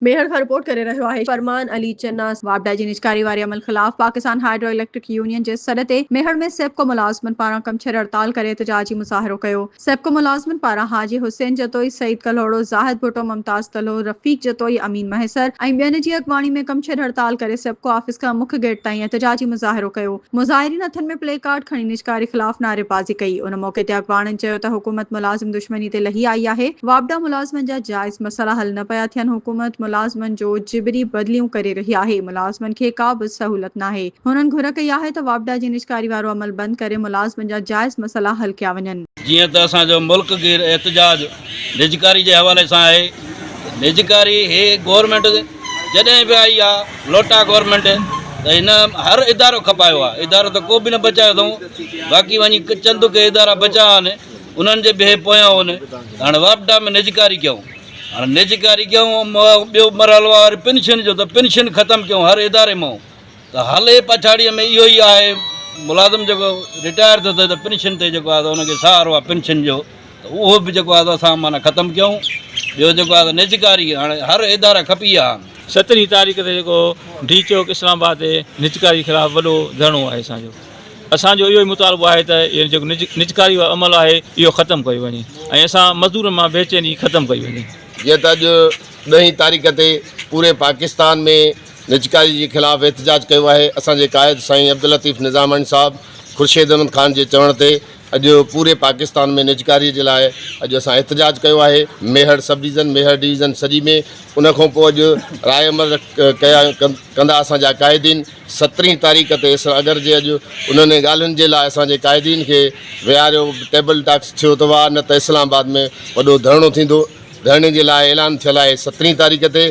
मेहर खां रिपोर्ट करे रहियो आहे फरमान अली चन्ना। वापडा जी निजकारी वारे अमल ख़िलाफ़ पाकिस्तान हाइड्रो इलेक्ट्रिक यूनियन जे सॾ ते मेहर में सेप्को मुलाज़िमनि पारां कम छॾ हड़ताल करे एहतजाजी मुज़ाहिरो कयो। सेप्को मुलाज़िमनि पारां हाजी हुसैन जतोई, सईद कल्होड़ो, ज़ाहिद भुट्टो, मुमताज़ तलो, रफ़ीक जतोई, अमीन महसर ऐं ॿियनि जी अॻवाणी में कम छॾ हड़ताल करे सेप्को ऑफिस खां मुख्य गेट ताईं एहतजाजी मुज़ाहिरो कयो। मुज़ाहिरीन हथनि में प्ले कार्ड खणी निजकारी ख़िलाफ़ नारेबाज़ी कई। उन मौके ते अॻवाणनि चयो त हुकूमत मुलाज़िम दुश्मनी ते लही आई आहे। वापडा मुलाज़िमनि जा जाइज़ मसइला हल न पिया थियनि। हुकूमत मुलाज़िमनि जो जिबरी बदलियूं करे रही आहे। मुलाज़िमनि खे का बि सहूलत नाहे। हुननि घुर कई आहे त वापडा जी निजकारी वारो अमल बंदि करे मुलाज़िमनि जा जाइज़ मसइला हल कया वञनि। जीअं त असांजो मुल्क गिर एहतजाज निजकारी जे हवाले सां आहे। निजकारी हे गवर्नमेंट जॾहिं बि आई आहे लोटा गवर्नमेंट त हिन हर इदारो खपायो आहे। इदारो त को बि न बचायो अथऊं। बाक़ी वञी चंद के इदारा बचा आहिनि उन्हनि जे बि पोयां आहिनि। हाणे वापडा में निजकारी कयूं, हाणे निजकारी कयूं। ॿियो मरहलो आहे पेंशन जो, त पेंशन ख़तमु कयूं हर इदारे मां। त हले पछाड़ीअ में इहो ई आहे। मुलाज़िम जेको रिटायर थियो त पेंशन ते जेको आहे त हुनखे सहारो आहे पेंशन जो, त उहो बि जेको आहे त असां माना ख़तमु कयूं। ॿियो जेको आहे त निजकारी हाणे हर इदारा खपी आहे। 17 तारीख़ ते जेको डी चौक इस्लामाबाद ते निजकारी ख़िलाफ़ वॾो धरणो आहे असांजो इहो ई मुतालबो आहे त इहो जेको निजकारी अमल आहे इहो ख़तमु कयो वञे ऐं असां मज़दूरनि मां बेचैनी ख़तमु कई वञे। जीअं त अॼु 10 तारीख़ ते पूरे पाकिस्तान में निजकारी जे ख़िलाफ़ु एहतजाज कयो आहे। असांजे क़ाइद साईं अब्दुल लतीफ़ निज़ामणी साहब ख़ुर्शीद अहमद ख़ान जे चवण ते अॼु पूरे पाकिस्तान में निजकारी जे लाइ अॼु असां एहतजाज कयो आहे। मेहर सब डिवीज़न, मेहर डिवीज़न सॼी में। उनखां पोइ अॼु राय अमल कंदा असांजा क़ाइदीन। 17 तारीख़ ते अगरि जे अॼु उन्हनि ॻाल्हियुनि जे लाइ असांजे क़ाइदीन खे विहारियो, टेबल टॉक्स थियो अथव, न त इस्लामाबाद में वॾो धरणो थींदो। धरणे जे लाइ ऐलान थियल आहे 17 तारीख़ ते।